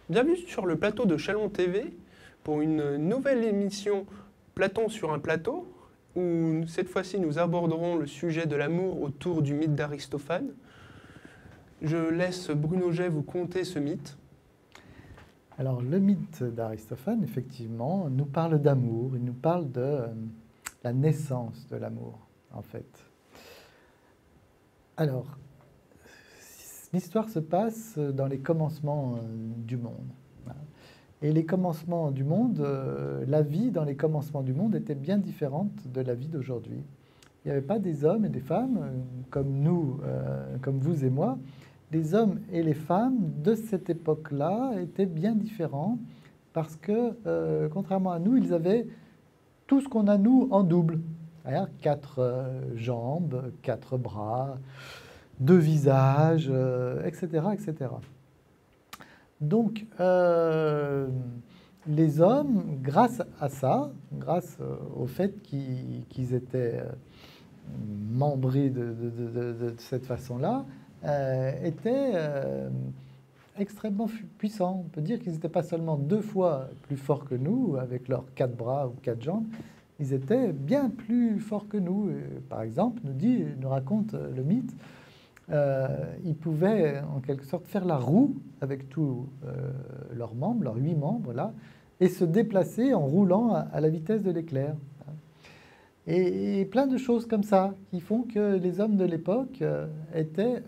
Bienvenue sur le plateau de Chalon TV pour une nouvelle émission Platon sur un plateau où cette fois-ci nous aborderons le sujet de l'amour autour du mythe d'Aristophane. Je laisse Bruno Jay vous conter ce mythe. Alors, le mythe d'Aristophane, effectivement, nous parle d'amour, il nous parle de la naissance de l'amour, en fait. Alors, l'histoire se passe dans les commencements du monde. Et les commencements du monde, la vie dans les commencements du monde était bien différente de la vie d'aujourd'hui. Il n'y avait pas des hommes et des femmes comme nous, comme vous et moi. Les hommes et les femmes de cette époque-là étaient bien différents parce que, contrairement à nous, ils avaient tout ce qu'on a nous en double. C'est-à-dire 4 jambes, 4 bras, 2 visages, etc., etc. Donc, les hommes, grâce à ça, grâce au fait qu'ils étaient membrés de cette façon-là, étaient extrêmement puissants. On peut dire qu'ils n'étaient pas seulement 2 fois plus forts que nous, avec leurs 4 bras ou 4 jambes, ils étaient bien plus forts que nous. Par exemple, nous raconte le mythe, ils pouvaient en quelque sorte faire la roue avec tous leurs membres, leurs 8 membres là, et se déplacer en roulant à la vitesse de l'éclair. Et plein de choses comme ça qui font que les hommes de l'époque étaient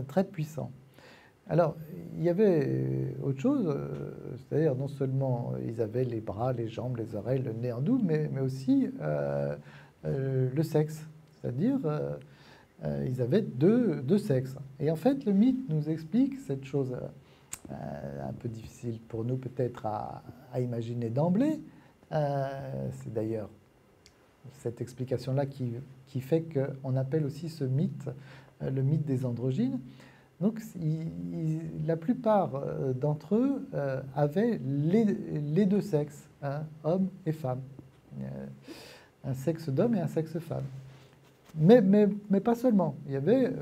très puissants. Alors, il y avait autre chose, c'est-à-dire non seulement ils avaient les bras, les jambes, les oreilles, le nez en double, mais aussi le sexe, c'est-à-dire ils avaient deux sexes. Et en fait, le mythe nous explique cette chose un peu difficile pour nous peut-être à imaginer d'emblée. C'est d'ailleurs cette explication-là qui fait qu'on appelle aussi ce mythe le mythe des androgynes. Donc, la plupart d'entre eux avaient les 2 sexes, hein, hommes et femmes, un sexe d'homme et un sexe femme. Mais pas seulement. Il y avait,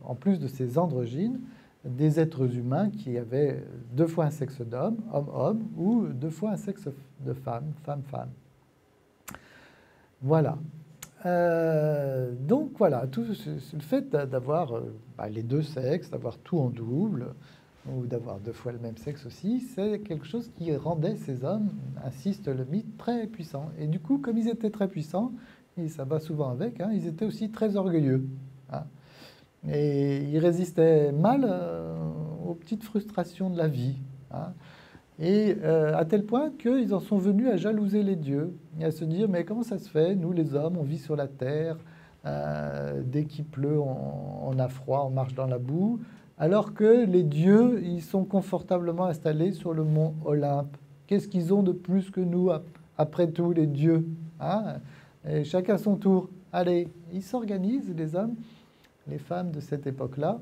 en plus de ces androgynes, des êtres humains qui avaient 2 fois un sexe d'homme, homme-homme, ou 2 fois un sexe de femme, femme-femme. Voilà. Donc voilà, tout le fait d'avoir les 2 sexes, d'avoir tout en double, ou d'avoir 2 fois le même sexe aussi, c'est quelque chose qui rendait ces hommes, insiste le mythe, très puissants. Et du coup, comme ils étaient très puissants, et ça va souvent avec, hein, ils étaient aussi très orgueilleux. Hein. Et ils résistaient mal aux petites frustrations de la vie. Hein. Et à tel point qu'ils en sont venus à jalouser les dieux, et à se dire, mais comment ça se fait, nous les hommes, on vit sur la terre, dès qu'il pleut, on a froid, on marche dans la boue, alors que les dieux, ils sont confortablement installés sur le mont Olympe. Qu'est-ce qu'ils ont de plus que nous, après tout, les dieux, hein? Et chacun son tour. Allez, ils s'organisent, les hommes, les femmes de cette époque-là,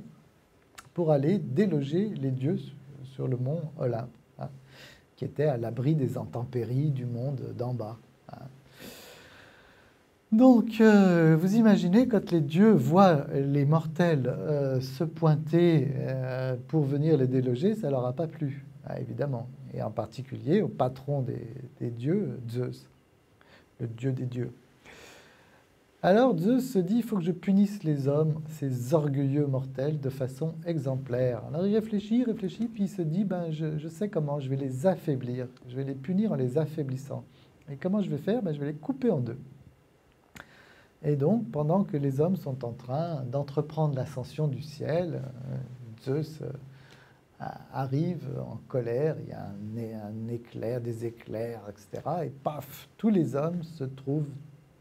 pour aller déloger les dieux sur le mont Olympe, hein, qui était à l'abri des intempéries du monde d'en bas. Hein. Donc, vous imaginez, quand les dieux voient les mortels se pointer pour venir les déloger, ça leur a pas plu, hein, évidemment. Et en particulier au patron des dieux, Zeus, le dieu des dieux. Alors Zeus se dit, il faut que je punisse les hommes, ces orgueilleux mortels, de façon exemplaire. Alors il réfléchit, puis il se dit, je sais comment, je vais les affaiblir, je vais les punir en les affaiblissant. Et comment je vais faire? Je vais les couper en 2. Et donc, pendant que les hommes sont en train d'entreprendre l'ascension du ciel, Zeus arrive en colère, il y a un éclair, des éclairs, etc. Et paf, tous les hommes se trouvent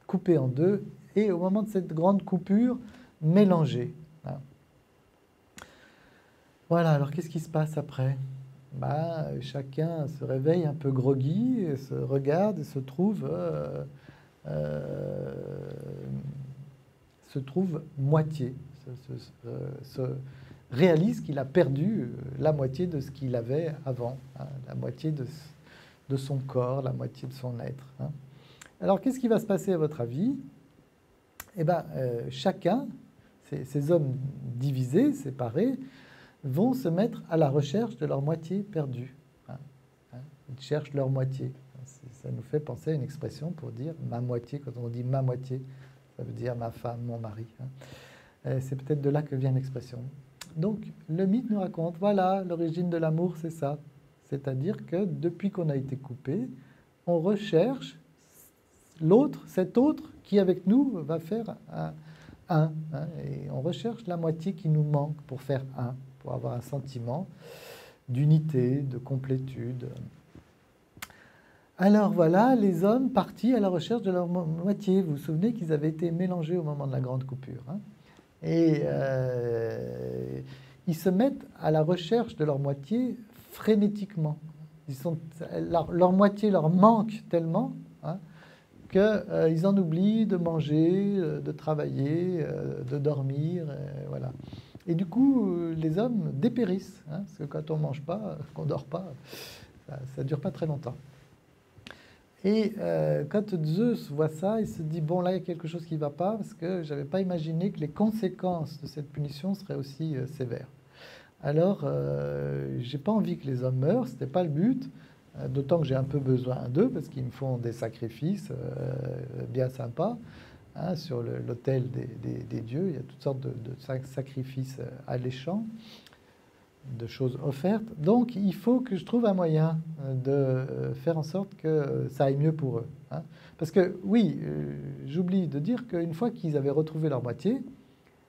coupés en 2, et au moment de cette grande coupure, mélangés. Hein. Voilà, alors qu'est-ce qui se passe après? Chacun se réveille un peu groggy, et se regarde et se trouve moitié, se réalise qu'il a perdu la moitié de ce qu'il avait avant, hein, la moitié de son corps, la moitié de son être. Hein. Alors, qu'est-ce qui va se passer à votre avis? Chacun, ces hommes divisés, séparés, vont se mettre à la recherche de leur moitié perdue. Ils cherchent leur moitié. Ça nous fait penser à une expression pour dire ma moitié. Quand on dit ma moitié, ça veut dire ma femme, mon mari. C'est peut-être de là que vient l'expression. Donc, le mythe nous raconte, voilà, l'origine de l'amour, c'est ça. C'est-à-dire que depuis qu'on a été coupé, on recherche l'autre, cet autre qui, avec nous, va faire un. Et on recherche la moitié qui nous manque pour faire un, pour avoir un sentiment d'unité, de complétude. Alors voilà, les hommes partis à la recherche de leur moitié. Vous vous souvenez qu'ils avaient été mélangés au moment de la grande coupure. Et ils se mettent à la recherche de leur moitié frénétiquement. Leur moitié leur manque tellement qu'ils en oublient de manger, de travailler, de dormir. Voilà. Et du coup, les hommes dépérissent. Parce que quand on ne mange pas, qu'on ne dort pas, ça ne dure pas très longtemps. Et quand Zeus voit ça, il se dit, bon, là, il y a quelque chose qui ne va pas, parce que je n'avais pas imaginé que les conséquences de cette punition seraient aussi sévères. Alors, je n'ai pas envie que les hommes meurent, ce n'était pas le but, d'autant que j'ai un peu besoin d'eux, parce qu'ils me font des sacrifices bien sympas. Sur l'autel des dieux, il y a toutes sortes de sacrifices alléchants, de choses offertes. Donc, il faut que je trouve un moyen de faire en sorte que ça aille mieux pour eux. Parce que, oui, j'oublie de dire qu'une fois qu'ils avaient retrouvé leur moitié,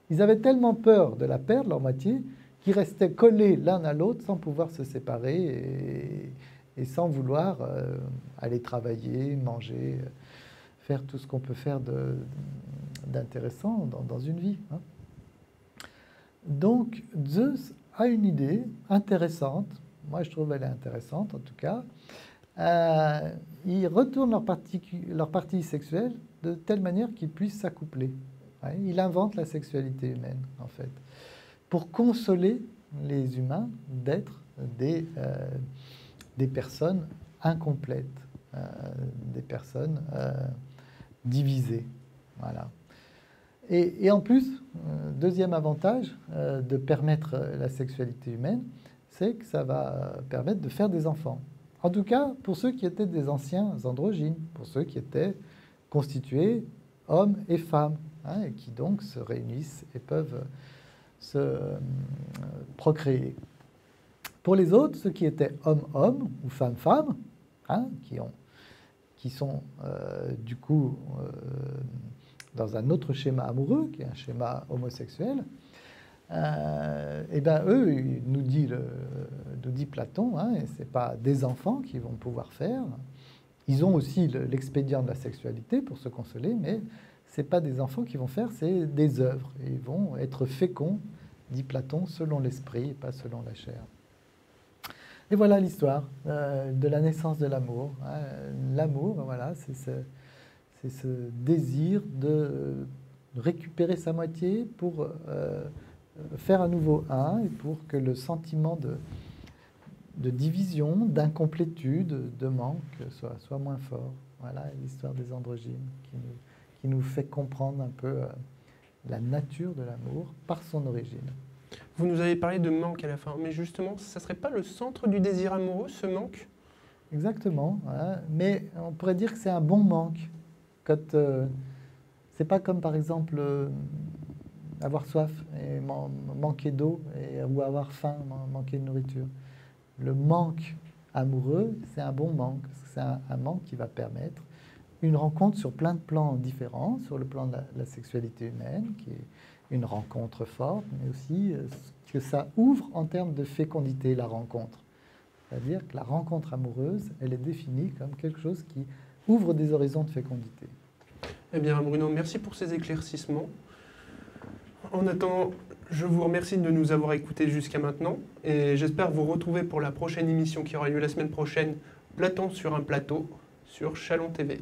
ils avaient tellement peur de la perdre, leur moitié, qu'ils restaient collés l'un à l'autre sans pouvoir se séparer et sans vouloir aller travailler, manger, faire tout ce qu'on peut faire d'intéressant dans une vie. Donc, Zeus a une idée intéressante, moi je trouve qu'elle est intéressante en tout cas. Ils retournent leur partie sexuelle de telle manière qu'ils puissent s'accoupler. Il invente la sexualité humaine en fait, pour consoler les humains d'être des personnes incomplètes, des personnes divisées. Voilà. Et en plus, deuxième avantage de permettre la sexualité humaine, c'est que ça va permettre de faire des enfants. En tout cas, pour ceux qui étaient des anciens androgynes, pour ceux qui étaient constitués hommes et femmes, et qui donc se réunissent et peuvent se procréer. Pour les autres, ceux qui étaient hommes-hommes ou femmes-femmes, qui sont du coup dans un autre schéma amoureux, qui est un schéma homosexuel, et bien eux, nous dit Platon, et ce n'est pas des enfants qu'ils vont pouvoir faire. Ils ont aussi l'expédient de la sexualité pour se consoler, mais ce n'est pas des enfants qu'ils vont faire, c'est des œuvres. Et ils vont être féconds, dit Platon, selon l'esprit et pas selon la chair. Et voilà l'histoire de la naissance de l'amour. L'amour, voilà, c'est ce désir de récupérer sa moitié pour faire à nouveau un et pour que le sentiment de division, d'incomplétude, de manque soit moins fort. Voilà l'histoire des androgynes qui nous fait comprendre un peu la nature de l'amour par son origine. Vous nous avez parlé de manque à la fin, mais justement, ça ne serait pas le centre du désir amoureux, ce manque? Exactement, mais on pourrait dire que c'est un bon manque. C'est pas comme par exemple avoir soif et manquer d'eau ou avoir faim, manquer de nourriture. Le manque amoureux, c'est un bon manque. C'est un manque qui va permettre une rencontre sur plein de plans différents, sur le plan de la sexualité humaine, qui est une rencontre forte, mais aussi que ça ouvre en termes de fécondité, la rencontre. C'est-à-dire que la rencontre amoureuse, elle est définie comme quelque chose qui ouvre des horizons de fécondité. Eh bien, Bruno, merci pour ces éclaircissements. En attendant, je vous remercie de nous avoir écoutés jusqu'à maintenant et j'espère vous retrouver pour la prochaine émission qui aura lieu la semaine prochaine, Platon sur un plateau, sur Chalon TV.